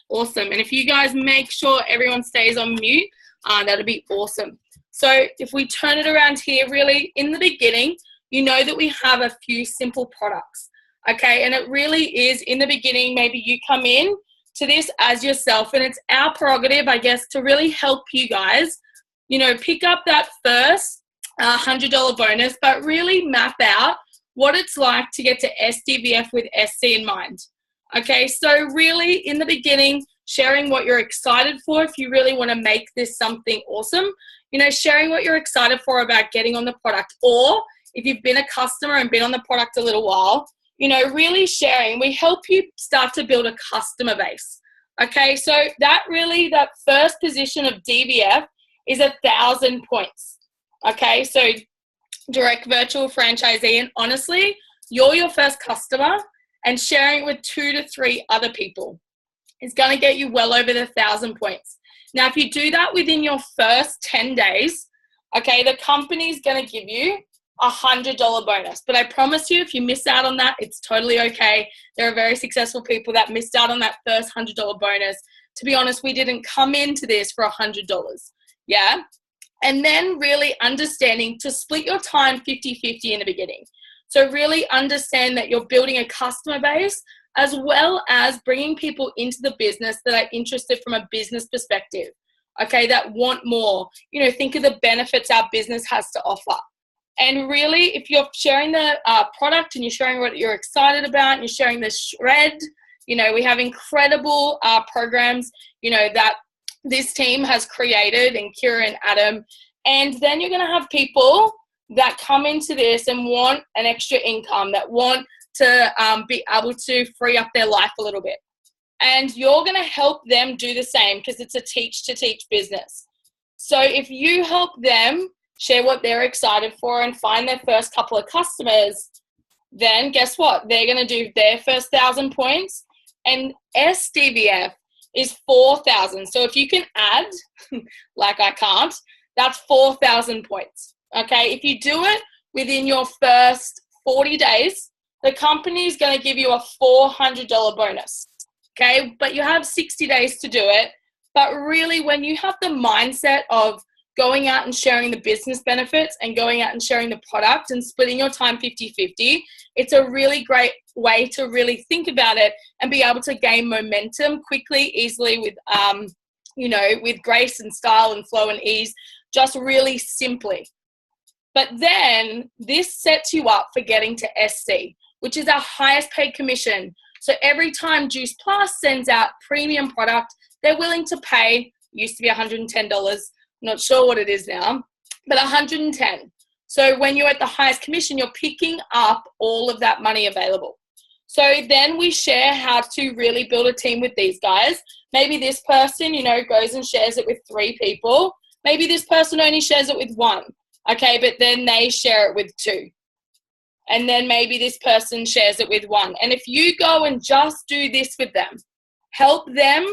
Awesome. And if you guys make sure everyone stays on mute, that'll be awesome. So if we turn it around here, really in the beginning, you know that we have a few simple products. Okay, and it really is in the beginning, maybe you come in to this as yourself, and it's our prerogative, I guess, to really help you guys, you know, pick up that first $100 bonus, but really map out what it's like to get to SDVF with SC in mind. Okay, so really in the beginning, sharing what you're excited for if you really want to make this something awesome, you know, sharing what you're excited for about getting on the product, or if you've been a customer and been on the product a little while, you know, really sharing. We help you start to build a customer base. Okay, so that first position of DVF is 1,000 points. Okay, so direct virtual franchisee, and honestly, you're your first customer, and sharing it with 2 to 3 other people is going to get you well over the 1,000 points. Now, if you do that within your first 10 days, okay, the company's going to give you $100 bonus. But I promise you, if you miss out on that, it's totally okay. There are very successful people that missed out on that first $100 bonus. To be honest, we didn't come into this for $100. Yeah. And then really understanding to split your time 50-50 in the beginning. So really understand that you're building a customer base as well as bringing people into the business that are interested from a business perspective. Okay, that want more. You know, think of the benefits our business has to offer. And really, if you're sharing the product and you're sharing what you're excited about and you're sharing the shred, you know, we have incredible programs, you know, that this team has created, and Kira and Adam. And then you're going to have people that come into this and want an extra income, that want to be able to free up their life a little bit. And you're going to help them do the same because it's a teach-to-teach business. So if you help them share what they're excited for and find their first couple of customers, then guess what? They're going to do their first 1,000 points, and SDVF is 4,000. So if you can add, like I can't, that's 4,000 points. Okay, if you do it within your first 40 days, the company is going to give you a $400 bonus. Okay, but you have 60 days to do it. But really, when you have the mindset of going out and sharing the business benefits and going out and sharing the product and splitting your time 50-50, it's a really great way to really think about it and be able to gain momentum quickly, easily with, you know, with grace and style and flow and ease, just really simply. But then this sets you up for getting to SC, which is our highest paid commission. So every time Juice Plus sends out premium product, they're willing to pay, used to be $110, not sure what it is now, but $110. So when you're at the highest commission, you're picking up all of that money available. So then we share how to really build a team with these guys. Maybe this person, you know, goes and shares it with 3 people. Maybe this person only shares it with 1. Okay, but then they share it with 2. And then maybe this person shares it with 1. And if you go and just do this with them, help them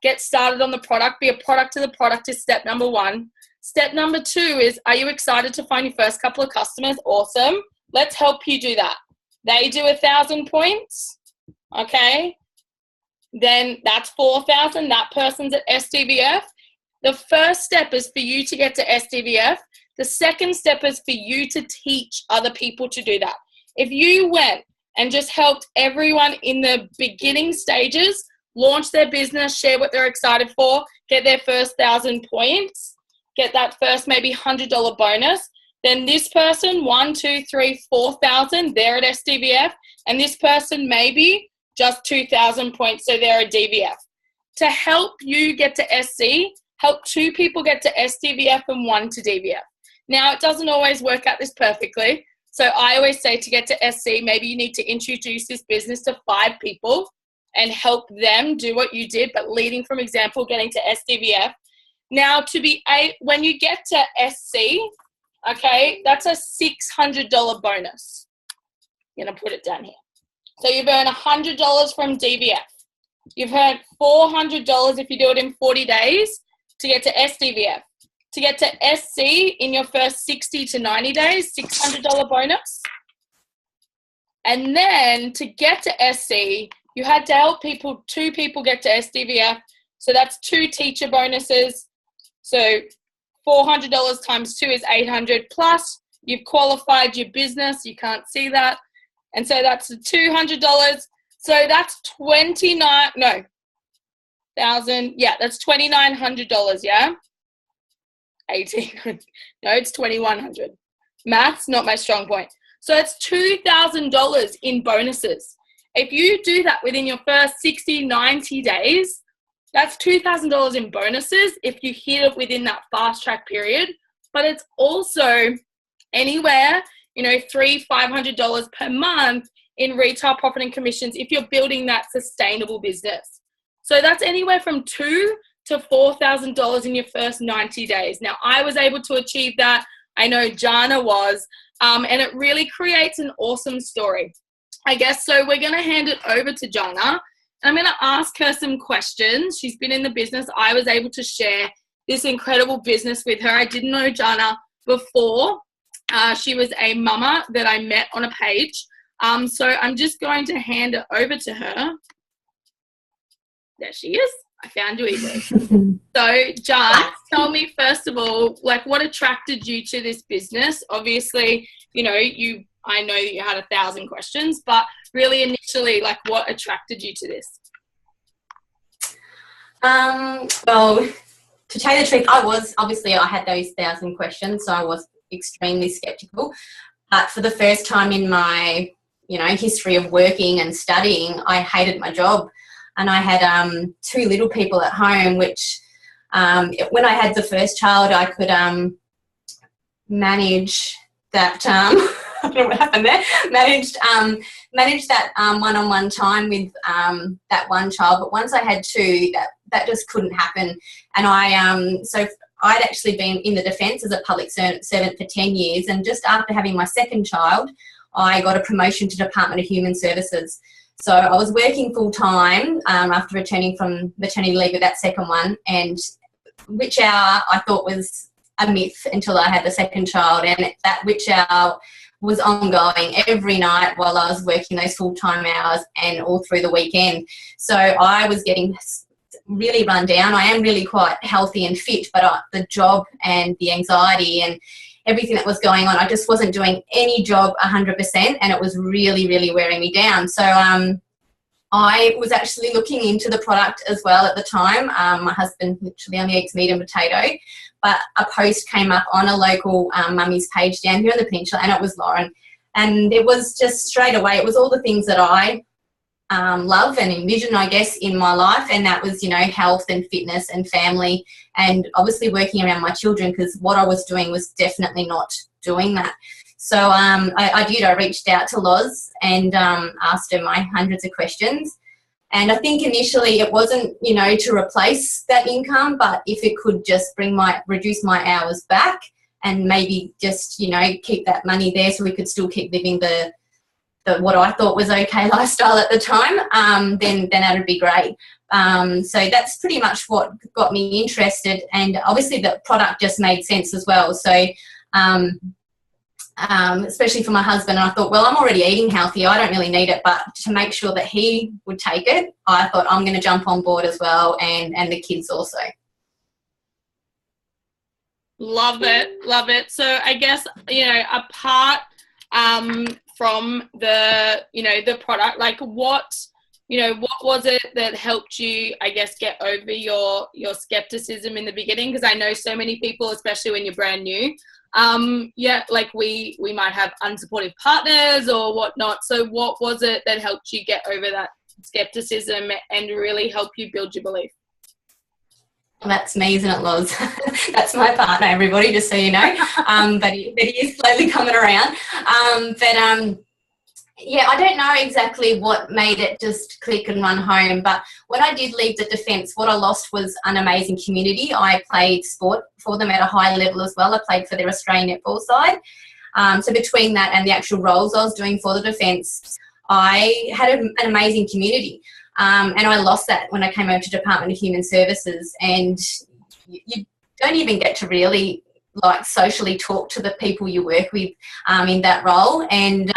get started on the product, be a product to the product is step number 1. Step number 2 is, are you excited to find your first couple of customers? Awesome. Let's help you do that. They do 1,000 points. Okay. Then that's 4,000. That person's at SDVF. The first step is for you to get to SDVF. The second step is for you to teach other people to do that. If you went and just helped everyone in the beginning stages launch their business, share what they're excited for, get their first 1,000 points, get that first maybe $100 bonus, then this person, 1, 2, 3, 4,000, they're at SDVF, and this person maybe just 2,000 points, so they're a DVF. To help you get to SC, help 2 people get to SDVF and 1 to DVF. Now, it doesn't always work out this perfectly. So I always say to get to SC, maybe you need to introduce this business to 5 people and help them do what you did, but leading from example, getting to SDVF. Now, when you get to SC, okay, that's a $600 bonus. I'm going to put it down here. So you've earned $100 from DVF. You've earned $400 if you do it in 40 days to get to SDVF. To get to SC in your first 60 to 90 days, $600 bonus. And then to get to SC, you had to help people, 2 people get to SDVF. So that's 2 teacher bonuses. So $400 times 2 is $800, plus you've qualified your business. You can't see that. And so that's $200. So that's that's $2,900, yeah? 18. No, it's 2,100. Math's not my strong point. So it's $2,000 in bonuses. If you do that within your first 60, 90 days, that's $2,000 in bonuses if you hit it within that fast track period. But it's also anywhere, $300, $500 per month in retail profit and commissions if you're building that sustainable business. So that's anywhere from $2,000 to $4,000 in your first 90 days. Now, I was able to achieve that. I know Jarna was, and it really creates an awesome story, I guess. So we're going to hand it over to Jarna. I'm going to ask her some questions. She's been in the business. I was able to share this incredible business with her. I didn't know Jarna before. She was a mama that I met on a page. So I'm just going to hand it over to her. There she is. I found you easily. So, Jan, tell me first of all, what attracted you to this business? Obviously, I know that you had 1,000 questions, but really initially, what attracted you to this? Well, to tell you the truth, I had those 1,000 questions, so I was extremely skeptical. But for the first time in my, history of working and studying, I hated my job. And I had 2 little people at home, which when I had the first child, I could manage that. I don't know what happened there. Manage that one-on-one time with that one child. But once I had 2, that just couldn't happen. And so I'd actually been in the defence as a public servant for 10 years. And just after having my second child, I got a promotion to Department of Human Services. So I was working full-time after returning from maternity leave with that second one, and witch hour I thought was a myth until I had the second child, and that witch hour was ongoing every night while I was working those full-time hours and all through the weekend. So I was getting really run down. I am really quite healthy and fit, but the job and the anxiety and everything that was going on, I just wasn't doing any job 100%, and it was really, really wearing me down. So I was actually looking into the product as well at the time. My husband literally only eats meat and potato, but a post came up on a local mummy's page down here in the Peninsula, and it was Lauren. And it was just straight away, it was all the things that I love and envision, I guess, in my life, and that was, health and fitness and family, and obviously working around my children, because what I was doing was definitely not doing that. So I reached out to Loz and asked her my hundreds of questions, and I think initially it wasn't, to replace that income, but if it could just reduce my hours back and maybe just, keep that money there so we could still keep living the what I thought was okay lifestyle at the time, then that would be great. So that's pretty much what got me interested, and obviously the product just made sense as well. So especially for my husband, and I thought, well, I'm already eating healthy, I don't really need it, but to make sure that he would take it, I thought I'm going to jump on board as well, and the kids also. Love it. So I guess, apart from the product, what was it that helped you, I guess, get over your skepticism in the beginning? Because I know so many people, especially when you're brand new, we might have unsupportive partners or whatnot. So what was it that helped you get over that skepticism and really help you build your belief? That's me, isn't it, Loz? That's my partner, everybody, just so you know. But he is slowly coming around. I don't know exactly what made it just click and run home. But when I did leave the defence, what I lost was an amazing community. I played sport for them at a high level as well. I played for their Australian netball side. So between that and the actual roles I was doing for the defence, I had an amazing community. And I lost that when I came over to Department of Human Services, and you don't even get to really socially talk to the people you work with in that role, and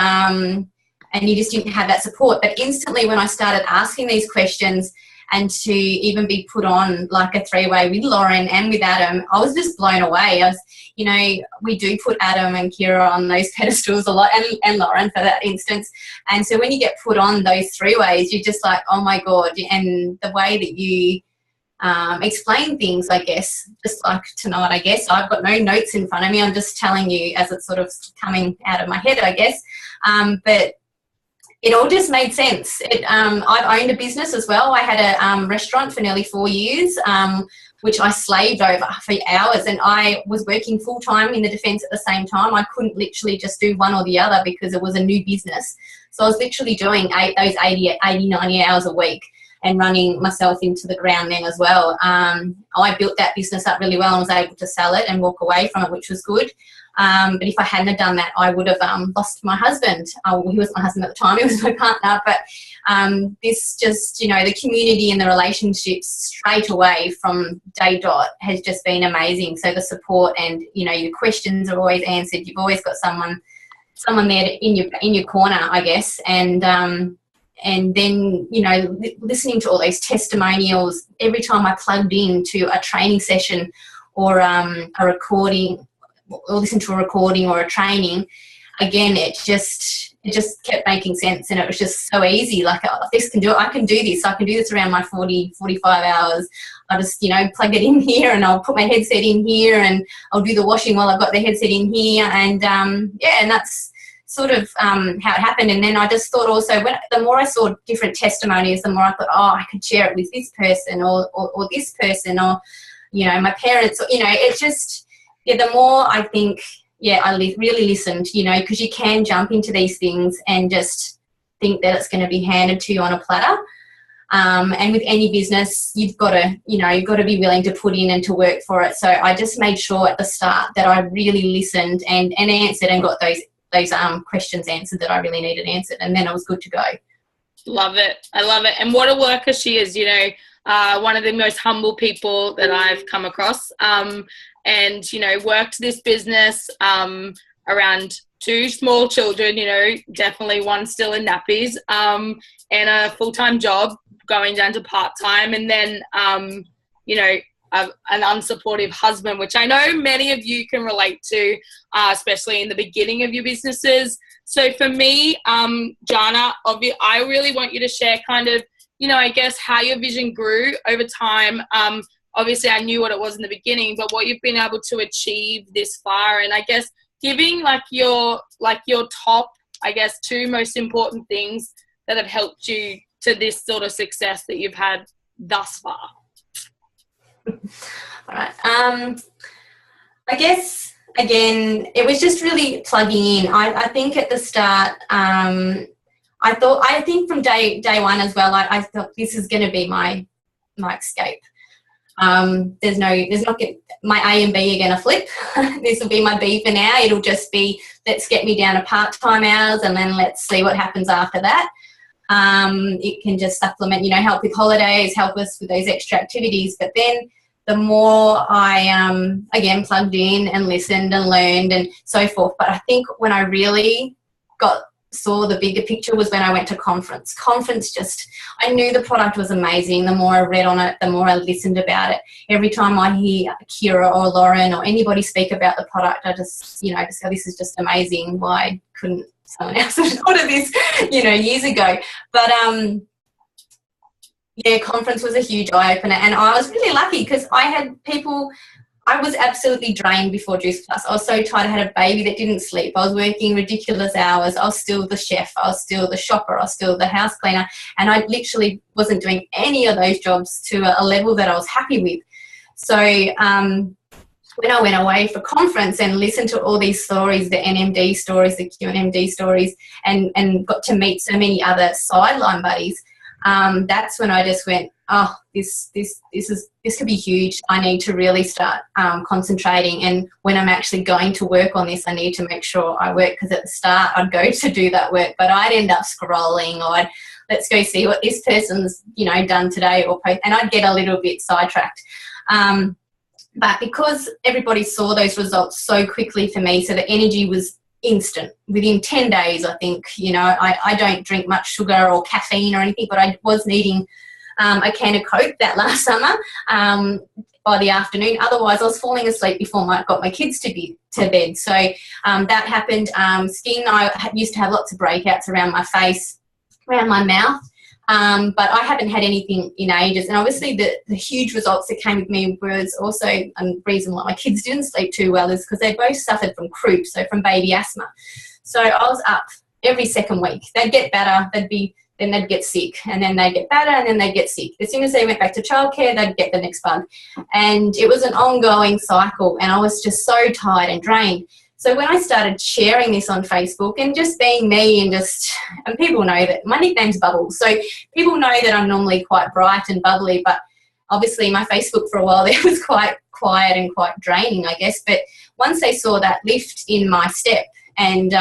and you just didn't have that support. But instantly when I started asking these questions and to even be put on like a 3-way with Lauren and with Adam, I was just blown away. I was, you know, we do put Adam and Kira on those pedestals a lot, and Lauren for that instance. And so when you get put on those 3-ways, you're just like, oh my God. And the way that you explain things, I guess, just like tonight, I guess, I've got no notes in front of me. I'm just telling you as it's sort of coming out of my head, I guess. But it all just made sense. I've owned a business as well. I had a restaurant for nearly 4 years, which I slaved over for hours, and I was working full-time in the defence at the same time. I couldn't literally just do one or the other because it was a new business. So I was literally doing those 80, 90 hours a week and running myself into the ground then as well. I built that business up really well and was able to sell it and walk away from it, which was good. But if I hadn't have done that, I would have lost my husband. He was my husband at the time, he was my partner. But this just, you know, the community and the relationships straight away from day dot has just been amazing. So the support and, you know, your questions are always answered. You've always got someone there in your corner, I guess. And then, you know, listening to all those testimonials every time I plugged into a training session or a recording, or listen to a recording or a training, again, it just kept making sense, and it was just so easy. Like, oh, this can do it. I can do this. I can do this around my 40, 45 hours. I'll just, you know, plug it in here, and I'll put my headset in here, and I'll do the washing while I've got the headset in here. And, yeah, and that's sort of how it happened. And then I just thought also, the more I saw different testimonies, the more I thought, oh, I could share it with this person or this person, or, you know, my parents, or, you know, it's just, yeah, the more I think, yeah, I really listened, you know, because you can jump into these things and just think that it's going to be handed to you on a platter. And with any business, you've got to be willing to put in and to work for it. So I just made sure at the start that I really listened and answered and got those questions answered that I really needed answered, and then I was good to go. Love it. I love it. And what a worker she is, you know, one of the most humble people that I've come across. And, you know, worked this business around 2 small children, you know, definitely one still in nappies, and a full-time job going down to part-time, and then, you know, an unsupportive husband, which I know many of you can relate to, especially in the beginning of your businesses. So for me, Jarna, I really want you to share kind of, you know, I guess how your vision grew over time. Obviously, I knew what it was in the beginning, but what you've been able to achieve this far, and I guess giving your top, I guess, 2 most important things that have helped you to this sort of success that you've had thus far. All right. I guess, again, it was just really plugging in. I think at the start, I think from day one as well, I thought this is going to be my escape. There's not my A and B are going to flip. This will be my B for now. It'll just be, let's get me down to part-time hours, and then let's see what happens after that. It can just supplement, you know, help with holidays, help us with those extra activities. But then the more I, again, plugged in and listened and learned and so forth. But I think when I really saw the bigger picture was when I went to conference. I knew the product was amazing. The more I read on it, the more I listened about it. Every time I hear Kira or Lauren or anybody speak about the product, I just go, this is just amazing. Why couldn't someone else have thought of this, you know, years ago? But, yeah, conference was a huge eye-opener, and I was really lucky because I was absolutely drained before Juice Plus. I was so tired. I had a baby that didn't sleep. I was working ridiculous hours. I was still the chef. I was still the shopper. I was still the house cleaner. And I literally wasn't doing any of those jobs to a level that I was happy with. So when I went away for conference and listened to all these stories, the NMD stories, the QNMD stories, and got to meet so many other sideline buddies, that's when I just went, oh, this could be huge. I need to really start concentrating, and when I'm actually going to work on this, I need to make sure I work, because at the start I'd go to do that work, but I'd end up scrolling, or let's go see what this person's, you know, done today, or post, and I'd get a little bit sidetracked. But because everybody saw those results so quickly for me, so the energy was instant. Within 10 days, I think, you know, I don't drink much sugar or caffeine or anything, but I was needing a can of Coke that last summer by the afternoon. Otherwise, I was falling asleep before I got my kids to bed. So that happened. Skin, I used to have lots of breakouts around my face, around my mouth. But I haven't had anything in ages. And obviously the huge results that came with me was also a reason why my kids didn't sleep too well is because they both suffered from croup, so from baby asthma. So I was up every second week. They'd get better, then they'd get sick, and then they'd get better, and then they'd get sick. As soon as they went back to childcare, they'd get the next bug. And it was an ongoing cycle, and I was just so tired and drained. So when I started sharing this on Facebook and just being me and people know that my nickname's Bubbles. So people know that I'm normally quite bright and bubbly, but obviously my Facebook for a while there was quite quiet and quite draining, I guess. But once they saw that lift in my step and,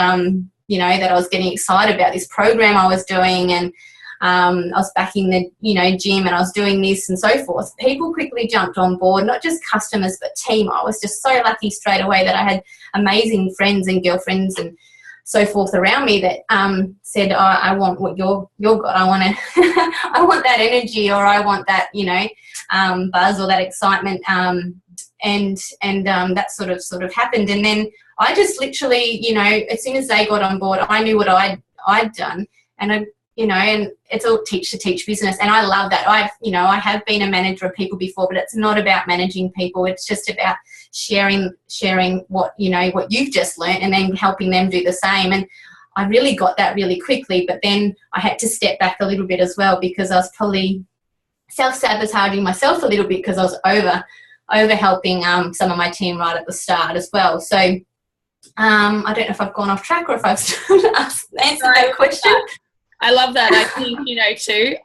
you know, that I was getting excited about this program I was doing and I was back in the, you know, gym and I was doing this and so forth, people quickly jumped on board, not just customers but team. I was just so lucky straight away that I had amazing friends and girlfriends and so forth around me that said, oh, I want what you're got. I want to, I want that energy, or I want that, you know, buzz or that excitement. And that sort of happened. And then I just literally, you know, as soon as they got on board, I knew what I'd done, and you know, and it's all teach to teach business. And I love that. I have been a manager of people before, but it's not about managing people. It's just about sharing what, you know, what you've just learnt and then helping them do the same. And I really got that really quickly, but then I had to step back a little bit as well because I was probably self-sabotaging myself a little bit because I was over helping some of my team right at the start as well. So I don't know if I've gone off track or if I've answered that question. I love that. I think, you know, too,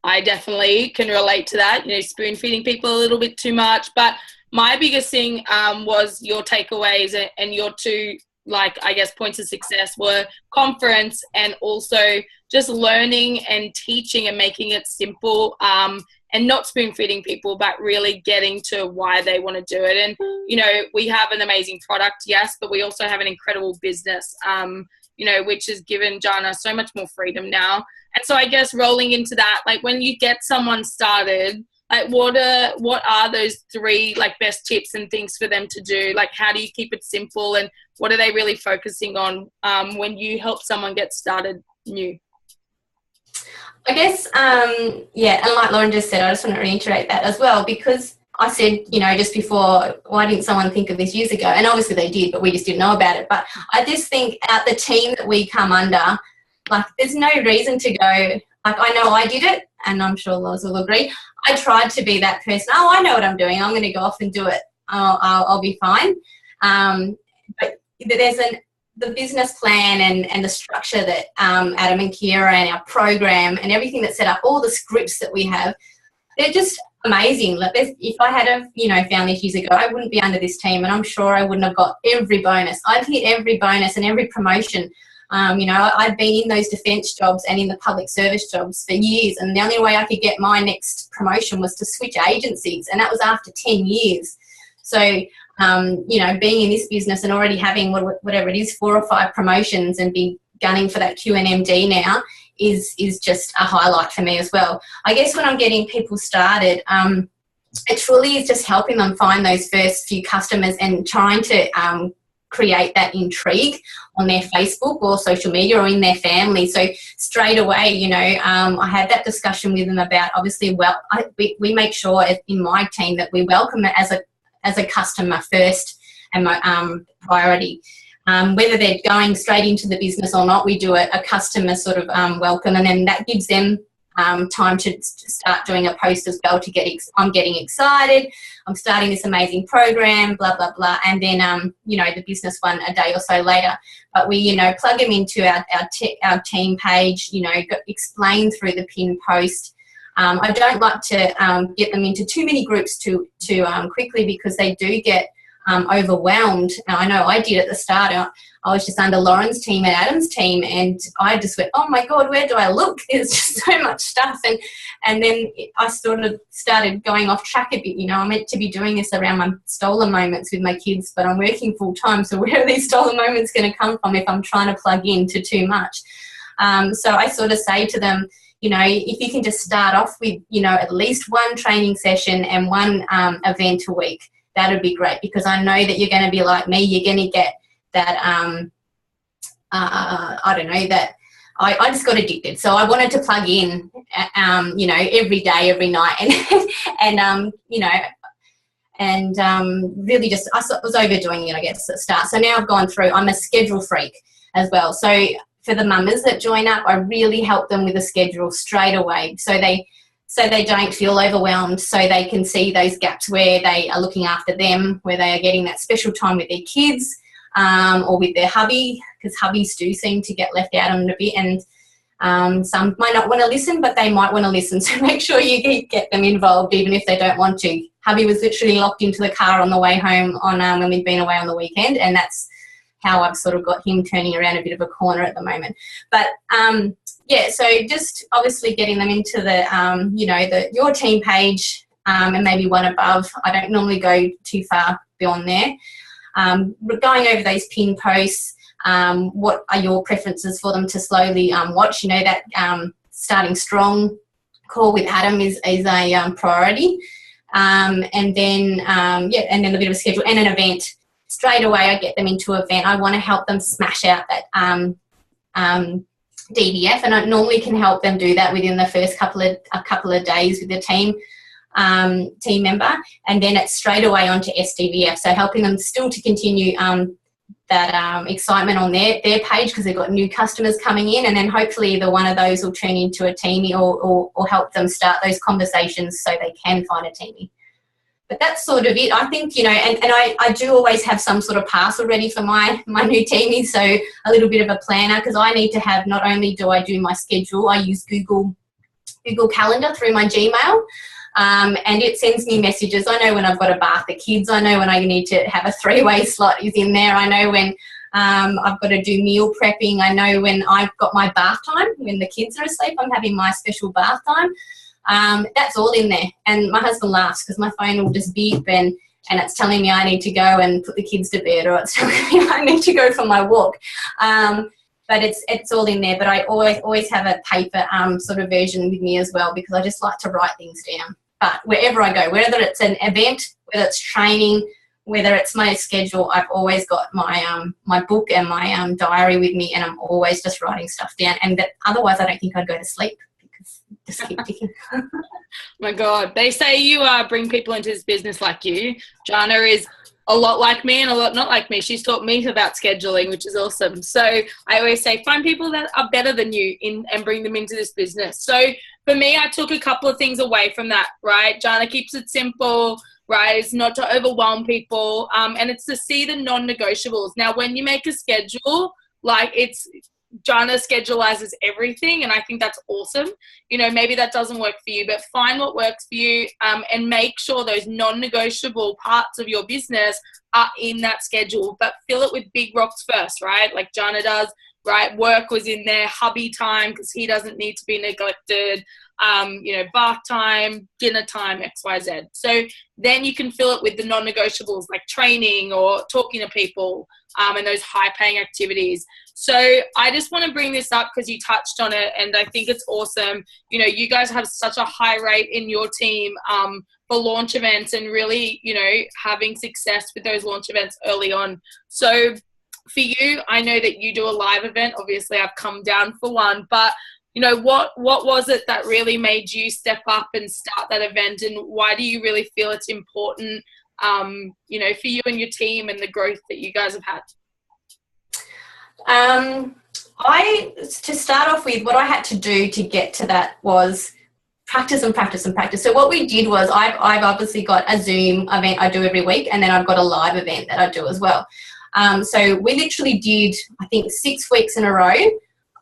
I definitely can relate to that, you know, spoon feeding people a little bit too much. But my biggest thing was your takeaways and your two, like, I guess, points of success were conference and also just learning and teaching and making it simple and not spoon feeding people, but really getting to why they want to do it. And, you know, we have an amazing product, yes, but we also have an incredible business, you know, which has given Jarna so much more freedom now. And so I guess rolling into that, like when you get someone started, like what are those three like best tips and things for them to do? Like how do you keep it simple and what are they really focusing on when you help someone get started new? I guess, yeah, and like Lauren just said, I just want to reiterate that as well because I said, you know, just before, why didn't someone think of this years ago? And obviously they did, but we just didn't know about it. But I just think at the team that we come under, like there's no reason to go, like I know I did it, and I'm sure Loz will agree. I tried to be that person. Oh, I know what I'm doing. I'm going to go off and do it. I'll be fine. But there's the business plan and the structure that Adam and Kira and our program and everything that's set up, all the scripts that we have, they're just amazing. Like if I had found this years ago, I wouldn't be under this team, and I'm sure I wouldn't have got every bonus. I've hit every bonus and every promotion. You know, I've been in those defence jobs and in the public service jobs for years, and the only way I could get my next promotion was to switch agencies, and that was after 10 years. So, you know, being in this business and already having whatever it is, 4 or 5 promotions and be gunning for that QNMD now is just a highlight for me as well. I guess when I'm getting people started, it truly is just helping them find those first few customers and trying to create that intrigue on their Facebook or social media or in their family. So straight away, you know, I had that discussion with them about obviously, we make sure in my team that we welcome it as a customer first and my priority. Whether they're going straight into the business or not, we do a customer sort of welcome, and then that gives them time to start doing a post as well to get I'm getting excited, I'm starting this amazing program, blah, blah, blah. And then, you know, the business one a day or so later. But we, you know, plug them into our team page, you know, explain through the pin post. I don't like to get them into too many groups too quickly because they do get overwhelmed. And I know I did at the start. I was just under Lauren's team and Adam's team, and I just went, oh my God, where do I look? There's just so much stuff. And then I sort of started going off track a bit. You know, I'm meant to be doing this around my stolen moments with my kids, but I'm working full time. So where are these stolen moments going to come from if I'm trying to plug into too much? So I sort of say to them, you know, if you can just start off with, you know, at least one training session and one event a week, that would be great, because I know that you're going to be like me. You're going to get that, I don't know, that I just got addicted. So I wanted to plug in, you know, every day, every night, and you know, and really just, I was overdoing it, I guess, at the start. So now I've gone through, I'm a schedule freak as well. So for the mamas that join up, I really help them with a schedule straight away, so they don't feel overwhelmed, so they can see those gaps where they are looking after them, where they are getting that special time with their kids, or with their hubby, because hubbies do seem to get left out on a bit, and some might not want to listen, but they might want to listen. So make sure you get them involved, even if they don't want to. Hubby was literally locked into the car on the way home on when we'd been away on the weekend, and that's how I've sort of got him turning around a bit of a corner at the moment. But yeah, so just obviously getting them into the you know, your team page, and maybe one above. I don't normally go too far beyond there. Going over those pin posts, what are your preferences for them to slowly watch? You know, that starting strong call with Adam is a priority. And then, yeah, and then a bit of a schedule and an event. Straight away, I get them into an event. I want to help them smash out that DBF, and I normally can help them do that within the first couple of days with the team member, and then it's straight away onto SDVF. So helping them still to continue that excitement on their page, because they've got new customers coming in, and then hopefully either one of those will turn into a teamie or help them start those conversations so they can find a teamie. But that's sort of it. I think, you know, and I do always have some sort of parcel ready for my new teamies, so a little bit of a planner, because I need to have, not only do I do my schedule, I use Google Calendar through my Gmail, and it sends me messages. I know when I've got to bath the kids. I know when I need to have a 3-way slot is in there. I know when I've got to do meal prepping. I know when I've got my bath time, when the kids are asleep, I'm having my special bath time. That's all in there. And my husband laughs because my phone will just beep and it's telling me I need to go and put the kids to bed, or it's telling me I need to go for my walk. But it's all in there. But I always have a paper sort of version with me as well, because I just like to write things down. But wherever I go, whether it's an event, whether it's training, whether it's my schedule, I've always got my my book and my diary with me, and I'm always just writing stuff down. And that, otherwise I don't think I'd go to sleep, because just keep ticking. My God, they say you bring people into this business like you. Jarna is a lot like me and a lot not like me. She's taught me about scheduling, which is awesome. So I always say find people that are better than you and bring them into this business. So for me, I took a couple of things away from that, right? Jarna keeps it simple, right? It's not to overwhelm people, and it's to see the non-negotiables. Now, when you make a schedule, like Jarna scheduleizes everything, and I think that's awesome. You know, maybe that doesn't work for you, but find what works for you, and make sure those non-negotiable parts of your business are in that schedule, but fill it with big rocks first, right? Like Jarna does, right? Work was in there, hubby time, because he doesn't need to be neglected, you know, bath time, dinner time, XYZ. So then you can fill it with the non-negotiables like training or talking to people, and those high-paying activities. So I just want to bring this up because you touched on it, and I think it's awesome. You know, you guys have such a high rate in your team for launch events, and really, you know, having success with those launch events early on. So for you, I know that you do a live event. Obviously, I've come down for one, but you know, what was it that really made you step up and start that event, and why do you really feel it's important, you know, for you and your team and the growth that you guys have had? To start off with, what I had to do to get to that was practice and practice and practice. So what we did was I've obviously got a Zoom event I do every week, and then I've got a live event that I do as well. So we literally did, I think, 6 weeks in a row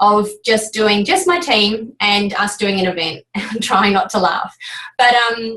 of just doing just my team and us doing an event and trying not to laugh. But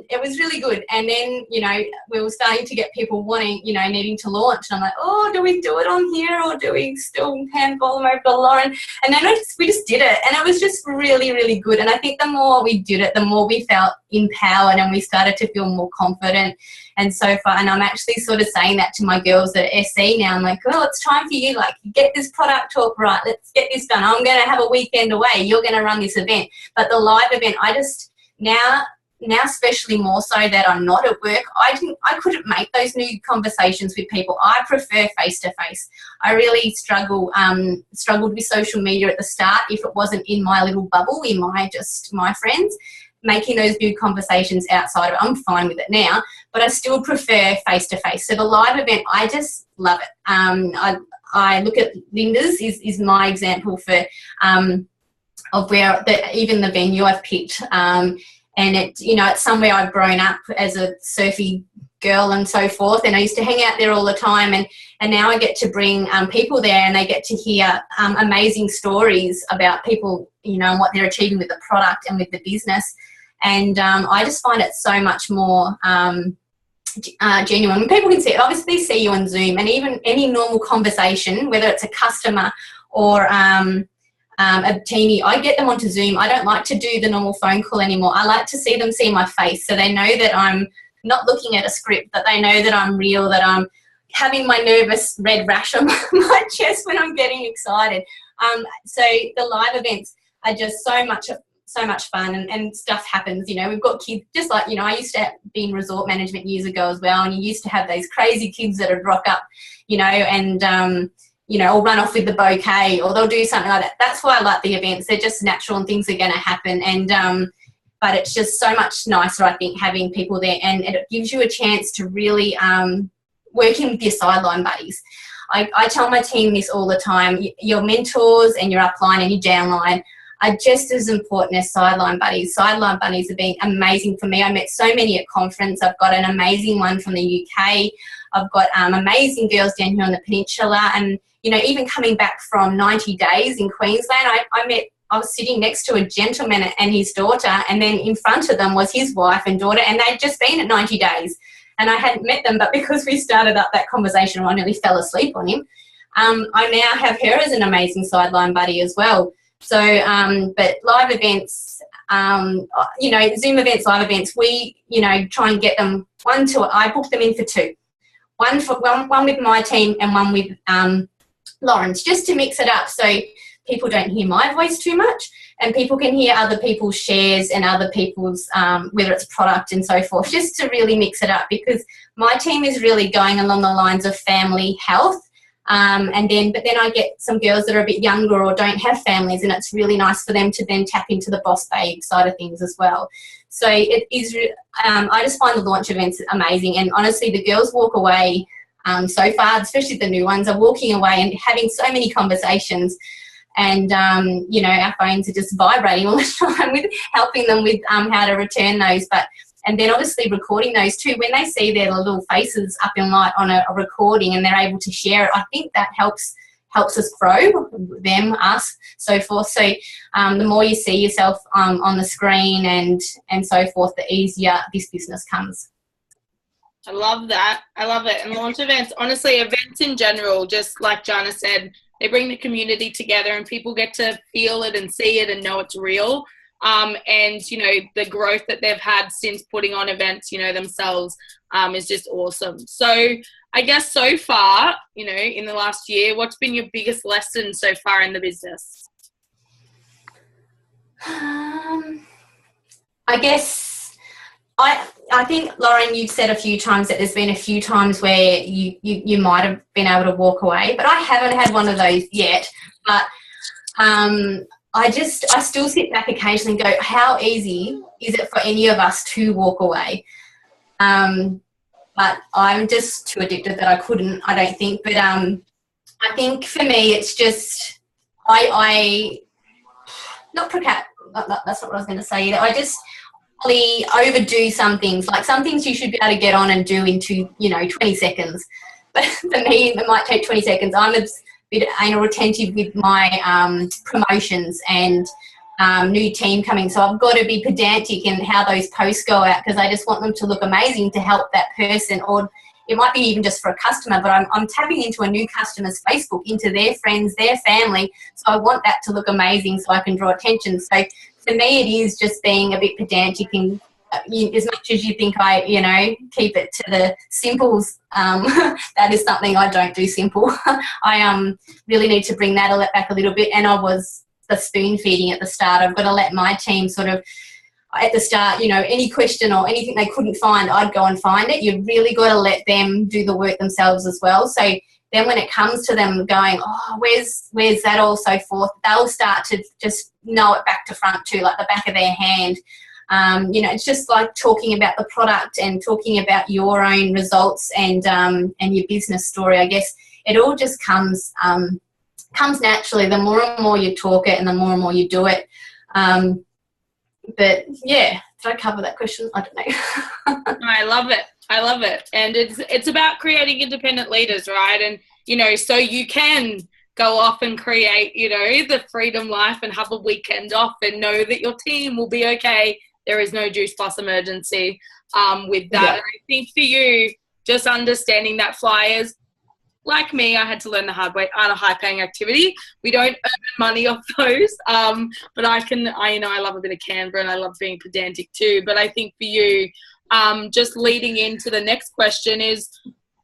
it was really good. And then, you know, we were starting to get people wanting, you know, needing to launch. And I'm like, oh, do we do it on here or do we still handball them over to Lauren? And then we just did it. And it was just really, really good. And I think the more we did it, the more we felt empowered and we started to feel more confident and so far. And I'm actually sort of saying that to my girls at SE now. I'm like, well, it's time for you. Like, get this product talk right. Let's get this done. I'm going to have a weekend away. You're going to run this event. But the live event, I just now especially more so that I'm not at work, I couldn't make those new conversations with people. I prefer face-to-face. I really struggled with social media at the start if it wasn't in my little bubble, in my friends. Making those new conversations outside of it, I'm fine with it now, but I still prefer face-to-face. So the live event, I just love it. I look at Linda's is my example for of where even the venue I've picked, and it, you know, it's somewhere I've grown up as a surfy girl and so forth, and I used to hang out there all the time, and now I get to bring people there, and they get to hear amazing stories about people, you know, and what they're achieving with the product and with the business. And I just find it so much more genuine. People can see it, obviously see you on Zoom, and even any normal conversation, whether it's a customer or a teamie, I get them onto Zoom. I don't like to do the normal phone call anymore. I like to see them see my face, so they know that I'm not looking at a script, that they know that I'm real, that I'm having my nervous red rash on my chest when I'm getting excited. So the live events are just so much fun, and stuff happens. You know, we've got kids, just like, you know, I used to be in resort management years ago as well, and you used to have those crazy kids that would rock up, you know, and you know, or run off with the bouquet, or they'll do something like that. That's why I like the events. They're just natural and things are going to happen. And but it's just so much nicer, I think, having people there, and it gives you a chance to really work in with your sideline buddies. I tell my team this all the time. Your mentors and your upline and your downline are just as important as sideline buddies. Sideline buddies have been amazing for me. I met so many at conference. I've got an amazing one from the UK. I've got amazing girls down here on the peninsula. And, you know, even coming back from 90 days in Queensland, I was sitting next to a gentleman and his daughter, and then in front of them was his wife and daughter, and they'd just been at 90 days. And I hadn't met them, but because we started up that conversation, I nearly fell asleep on him. I now have her as an amazing sideline buddy as well. So, but live events, you know, Zoom events, live events, we, you know, try and get them I book them in for two. One with my team and one with Lauren's, just to mix it up so people don't hear my voice too much, and people can hear other people's shares and other people's, whether it's product and so forth, just to really mix it up, because my team is really going along the lines of family health. But then I get some girls that are a bit younger or don't have families, and it's really nice for them to then tap into the boss babe side of things as well. So it is, I just find the launch events amazing, and honestly the girls walk away so far, especially the new ones, are walking away and having so many conversations, and you know, our phones are just vibrating all the time with helping them with how to return those. And then obviously recording those too, when they see their little faces up in light on a recording and they're able to share it, I think that helps us grow, them, us, so forth. So the more you see yourself on the screen and so forth, the easier this business comes. I love that. I love it. And launch events, honestly, events in general, just like Jarna said, they bring the community together and people get to feel it and see it and know it's real. And, you know, the growth that they've had since putting on events, you know, themselves is just awesome. So I guess so far, you know, in the last year, what's been your biggest lesson so far in the business? I guess I think, Lauren, you've said a few times that there's been a few times where you might have been able to walk away, but I haven't had one of those yet. But I still sit back occasionally and go, how easy is it for any of us to walk away? But I'm just too addicted that I couldn't, I don't think. But I think for me, it's just, that's not what I was going to say either. I just really overdo some things. Like some things you should be able to get on and do into, 20 seconds. But for me, it might take 20 seconds. I'm bit anal retentive with my promotions and new team coming. So I've got to be pedantic in how those posts go out, because I just want them to look amazing to help that person, or it might be even just for a customer, but I'm tapping into a new customer's Facebook, into their friends, their family. So I want that to look amazing so I can draw attention. So for me, it is just being a bit pedantic, and as much as you think I, keep it to the simples, that is something I don't do simple. I really need to bring that back a little bit. And I was the spoon feeding at the start. I've got to let my team sort of, at the start, any question or anything they couldn't find, I'd go and find it. You've really got to let them do the work themselves as well. So then when it comes to them going, oh, where's that, all so forth, they'll start to just know it back to front too, like the back of their hand. It's just like talking about the product and talking about your own results and your business story. I guess it all just comes naturally. The more and more you talk it and the more and more you do it. But yeah, did I cover that question? I don't know. I love it. And it's about creating independent leaders, right? And, so you can go off and create, the freedom life and have a weekend off and know that your team will be okay. There is no juice plus emergency with that. Yeah. And I think for you, just understanding that flyers, like me, I had to learn the hard way on a high-paying activity. We don't earn money off those, but I love a bit of Canva and I love being pedantic too. But I think for you, just leading into the next question is,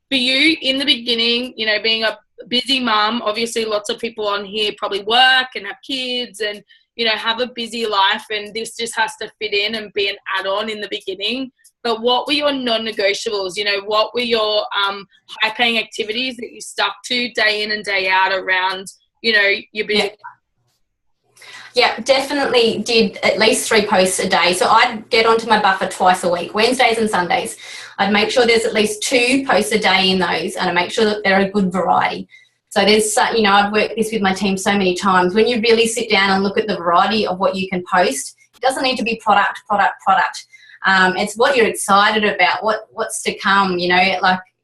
for you in the beginning, being a busy mum, obviously lots of people on here probably work and have kids and, have a busy life, and this just has to fit in and be an add-on in the beginning. But what were your non-negotiables? What were your high-paying activities that you stuck to day in and day out around, your business? Yeah, definitely did at least 3 posts a day. So I'd get onto my buffer twice a week, Wednesdays and Sundays. I'd make sure there's at least 2 posts a day in those, and I make sure that they're a good variety. So there's, I've worked this with my team so many times. When you really sit down and look at the variety of what you can post, it doesn't need to be product. It's what you're excited about, what's to come,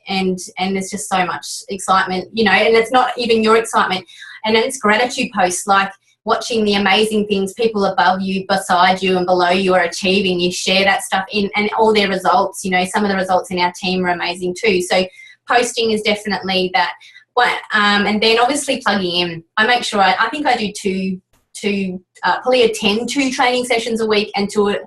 and there's just so much excitement, and it's not even your excitement. And then it's gratitude posts, like watching the amazing things people above you, beside you and below you are achieving. You share that stuff in, and all their results, some of the results in our team are amazing too. So posting is definitely that. And then obviously plugging in. I make sure I think I do probably attend 2 training sessions a week and 2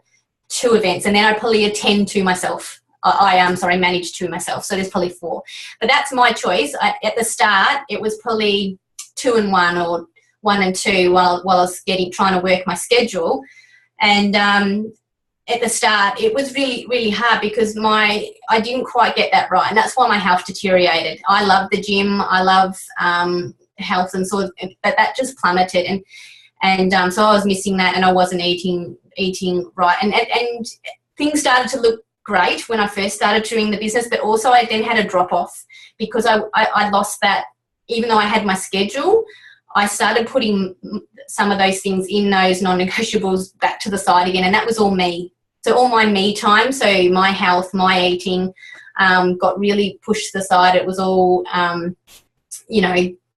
events, and then I probably attend 2 myself. Manage 2 myself. So there's probably 4. But that's my choice. At the start, it was probably 2 and 1 or 1 and 2 while I was trying to work my schedule. And at the start, it was really, really hard because I didn't quite get that right. And that's why my health deteriorated. I love the gym. I love health, and but that just plummeted. And so I was missing that, and I wasn't eating right. And things started to look great when I first started doing the business, but also I then had a drop off because I lost that. Even though I had my schedule, I started putting some of those things in those non-negotiables back to the side again, and that was all me. So all my me time, so my health, my eating, got really pushed to the side. It was all,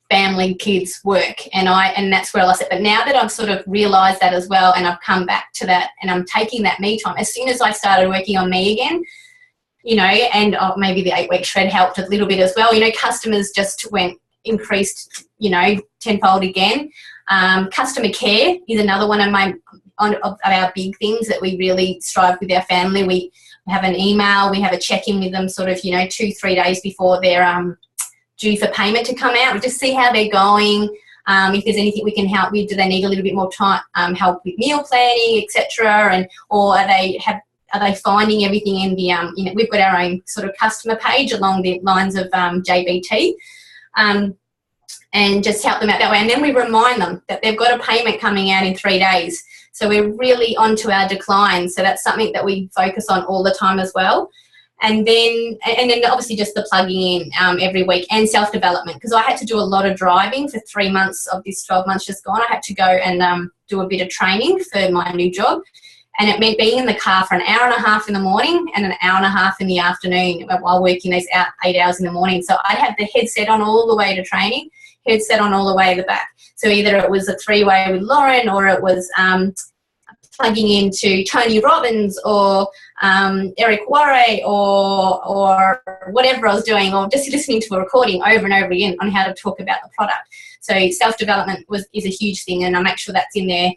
family, kids, work, and that's where I lost it. But now that I've sort of realised that as well, and I've come back to that, and I'm taking that me time, as soon as I started working on me again, and maybe the 8-week shred helped a little bit as well. Customers just increased, tenfold again. Customer care is another one of our big things that we really strive with our family. We have an email, we have a check-in with them sort of, 2-3 days before they're due for payment to come out. We just see how they're going. If there's anything we can help with, do they need a little bit more time, help with meal planning, etc., or are they finding everything in the we've got our own sort of customer page along the lines of JBT, and just help them out that way. And then we remind them that they've got a payment coming out in 3 days. So we're really onto our decline. So that's something that we focus on all the time as well. And then obviously just the plugging in every week, and self-development, because I had to do a lot of driving for 3 months of this 12 months just gone. I had to go and do a bit of training for my new job, And it meant being in the car for an hour and a half in the morning and an hour and a half in the afternoon while working those 8 hours in the morning. So I'd have the headset on all the way to training, headset on all the way to the back. So either it was a 3-way with Lauren, or it was plugging into Tony Robbins or Eric Warre or whatever I was doing, or just listening to a recording over and over again on how to talk about the product. So self-development is a huge thing, and I make sure that's in there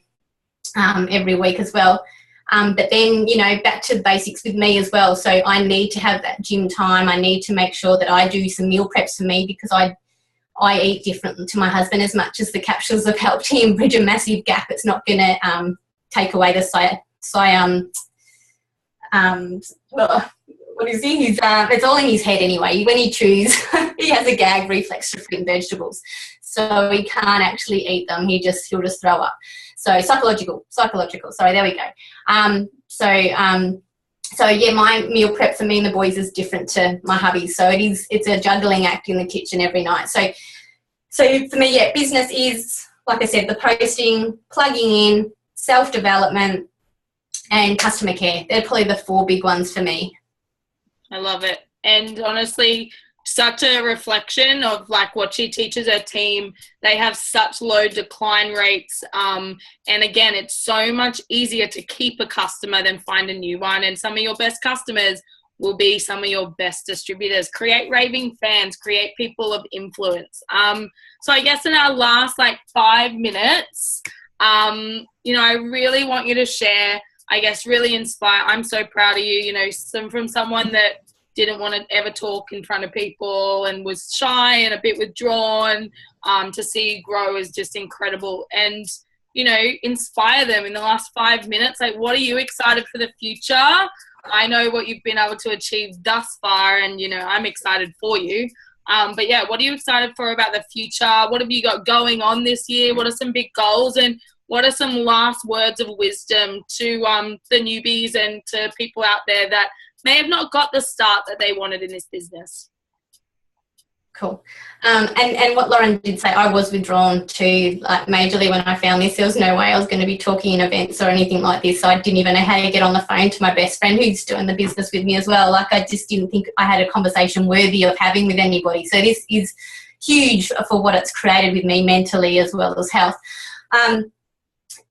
every week as well. But then, you know, back to the basics with me as well. So I need to have that gym time. I need to make sure that I do some meal preps for me, because I eat different to my husband. As much as the capsules have helped him bridge a massive gap, it's not going to take away the what is he? It's all in his head anyway. When he chews, he has a gag reflex to fruit and vegetables, so he can't actually eat them. He'll just throw up. So psychological. Sorry, there we go. So yeah, my meal prep for me and the boys is different to my hubby's. So it's a juggling act in the kitchen every night. So for me, yeah, business is, like I said, the posting, plugging in, self-development, and customer care. They're probably the 4 big ones for me. I love it. And honestly, such a reflection of like what she teaches her team. They have such low decline rates. And again, it's so much easier to keep a customer than find a new one. And some of your best customers will be some of your best distributors. Create raving fans, create people of influence. So I guess in our last 5 minutes, you know, I really want you to share, I guess, really inspire. I'm so proud of you, you know, from someone that didn't want to ever talk in front of people and was shy and a bit withdrawn, to see you grow is just incredible. And, you know, inspire them in the last 5 minutes. Like, what are you excited for the future? I know what you've been able to achieve thus far, and, you know, I'm excited for you. But yeah, what are you excited for about the future? What have you got going on this year? What are some big goals, and what are some last words of wisdom to the newbies and to people out there that may have not got the start that they wanted in this business? Cool. And what Lauren did say, I was withdrawn too, majorly when I found this. There was no way I was going to be talking in events or anything like this. So I didn't even know how to get on the phone to my best friend who's doing the business with me as well. I just didn't think I had a conversation worthy of having with anybody. So this is huge for what it's created with me mentally as well as health.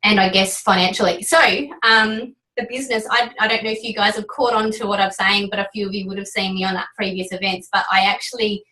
And I guess financially. So the business, I don't know if you guys have caught on to what I'm saying, but a few of you would have seen me on that previous events. But I actually,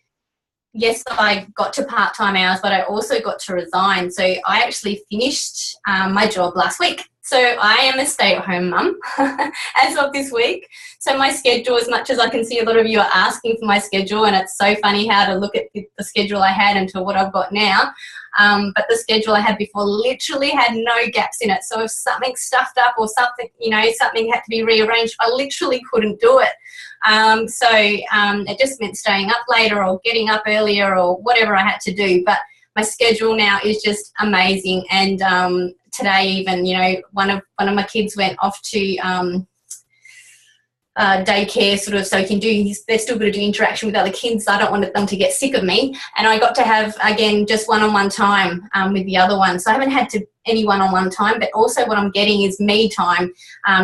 yes, I got to part-time hours, but I also got to resign. So I actually finished my job last week. So I am a stay-at-home mum as of this week. So my schedule, as much as I can see a lot of you are asking for my schedule, and it's so funny how to look at the schedule I had into what I've got now. But the schedule I had before literally had no gaps in it. So if something stuffed up or something, you know, something had to be rearranged, I literally couldn't do it. So it just meant staying up later or getting up earlier or whatever I had to do. But my schedule now is just amazing. And today even, you know, one of my kids went off to daycare, sort of, so he can do, they're still going to do interaction with other kids. I don't want them to get sick of me. And I got to have, again, just one-on-one time with the other one. So I haven't had any one-on-one time, but also what I'm getting is me time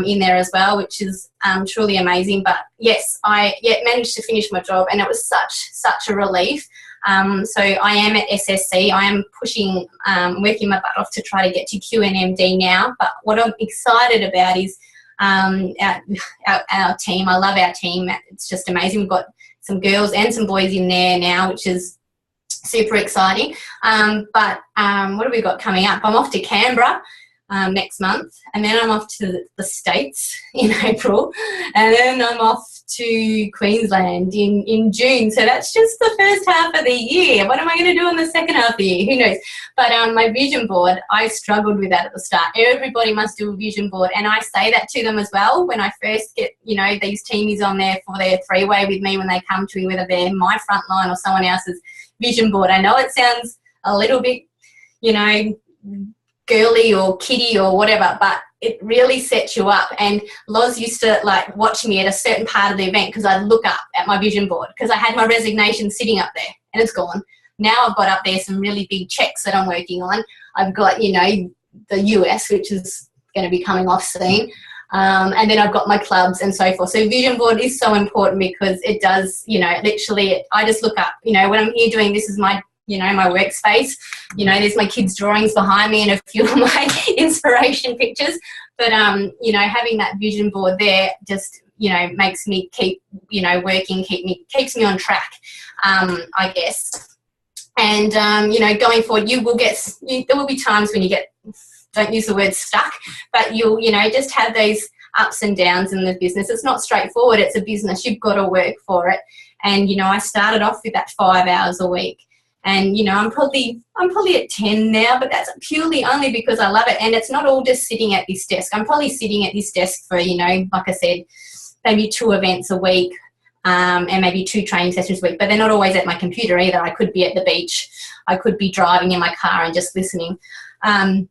in there as well, which is truly amazing. But yes, I managed to finish my job, and it was such a relief. So I am at SSC. I am pushing, working my butt off to try to get to QNMD now. But what I'm excited about is our team. I love our team. It's just amazing. We've got some girls and some boys in there now, which is super exciting. But what have we got coming up? I'm off to Canberra next month, and then I'm off to the States in April, and then I'm off to Queensland in June. So that's just the first half of the year. What am I going to do in the second half of the year? Who knows? But my vision board, I struggled with that at the start. Everybody must do a vision board, and I say that to them as well when I first get, you know, these teamies on there for their 3-way with me when they come to me, whether they're my front line or someone else's vision board. I know it sounds a little bit, you know, girly or kiddie or whatever, but it really sets you up. And Loz used to watch me at a certain part of the event because I'd look up at my vision board because I had my resignation sitting up there and it's gone. Now I've got up there some really big checks that I'm working on. I've got, you know, the US, which is going to be coming off soon. And then I've got my clubs and so forth. So vision board is so important because it does, you know, literally, I just look up, you know, when I'm here doing this is my, you know, my workspace, you know, there's my kids' drawings behind me and a few of my inspiration pictures. But, you know, having that vision board there just, you know, makes me keep, you know, working, keeps me on track, I guess. And, you know, going forward, there will be times when you get, don't use the word stuck, but you'll, you know, just have those ups and downs in the business. It's not straightforward. It's a business. You've got to work for it. And, you know, I started off with that 5 hours a week. And, you know, I'm probably at 10 now, but that's purely only because I love it. And it's not all just sitting at this desk. I'm probably sitting at this desk for, you know, like I said, maybe 2 events a week, and maybe 2 training sessions a week, but they're not always at my computer either. I could be at the beach. I could be driving in my car and just listening. And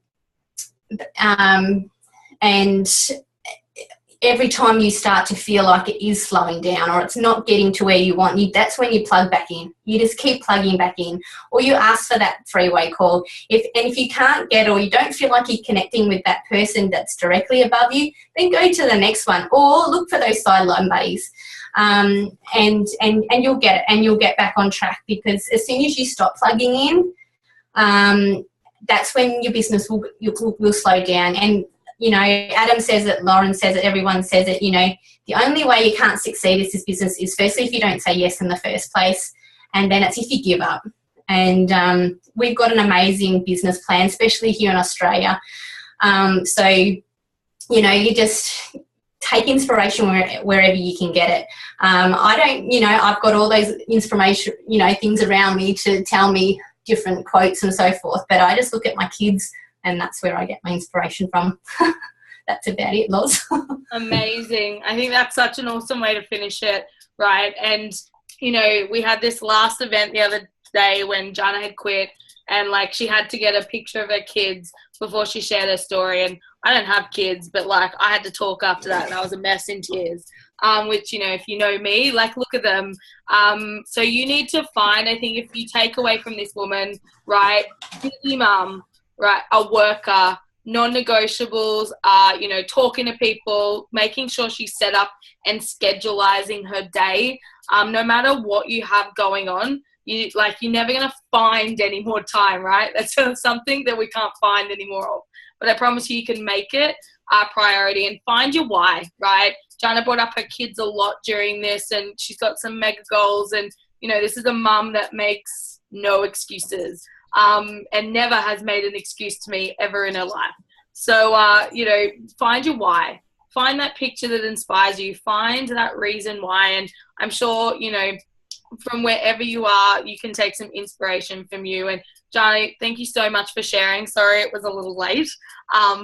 every time you start to feel like it is slowing down or it's not getting to where you want, that's when you plug back in. You just keep plugging back in, or you ask for that 3-way call. If you can't get, or you don't feel like you're connecting with that person that's directly above you, then go to the next one, or look for those sideline buddies. And you'll get it, and you'll get back on track, because as soon as you stop plugging in, that's when your business will slow down. And, you know, Adam says it, Lauren says it, everyone says it, you know, the only way you can't succeed as this business is firstly if you don't say yes in the first place, and then it's if you give up. And we've got an amazing business plan, especially here in Australia. So, you know, you just take inspiration wherever you can get it. I don't, you know, I've got all those inspiration, you know, things around me to tell me different quotes and so forth, but I just look at my kids and that's where I get my inspiration from. That's about it, Loz. Amazing. I think that's such an awesome way to finish it, right? And, you know, we had this last event the other day when Jarna had quit, and, like, she had to get a picture of her kids before she shared her story. And I don't have kids, but, like, I had to talk after that, and I was a mess in tears. Which, you know, if you know me, like, look at them. So you need to find, I think, if you take away from this woman, right, busy mum, right, a worker, non-negotiables are, you know, talking to people, making sure she's set up and schedulizing her day. No matter what you have going on, you're never going to find any more time, right? That's something that we can't find any more of. But I promise you can make it a priority, and find your why, right? Jarna brought up her kids a lot during this, and she's got some mega goals. And, you know, this is a mum that makes no excuses, and never has made an excuse to me ever in her life. So, you know, find your why. Find that picture that inspires you. Find that reason why. And I'm sure, you know, from wherever you are, you can take some inspiration from you. And Jarna, thank you so much for sharing. Sorry it was a little late,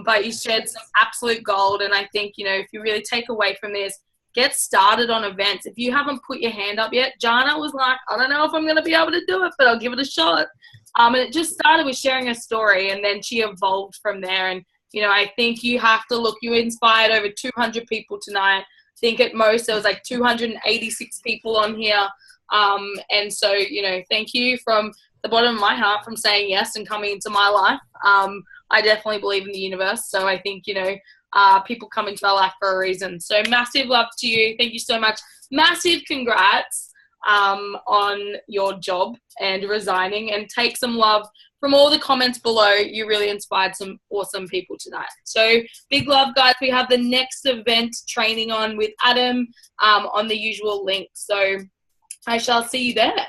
but you shared some absolute gold. And I think, you know, if you really take away from this, get started on events. If you haven't put your hand up yet, Jarna was like, I don't know if I'm going to be able to do it, but I'll give it a shot. And it just started with sharing her story, and then she evolved from there. And, you know, I think you have to look, you inspired over 200 people tonight. I think at most there was like 286 people on here. And so, you know, thank you from the bottom of my heart from saying yes and coming into my life. I definitely believe in the universe. So I think, you know, people come into our life for a reason. So massive love to you. Thank you so much. Massive congrats on your job and resigning, and take some love from all the comments below. You really inspired some awesome people tonight. So big love, guys. We have the next event training on with Adam on the usual link. So I shall see you there.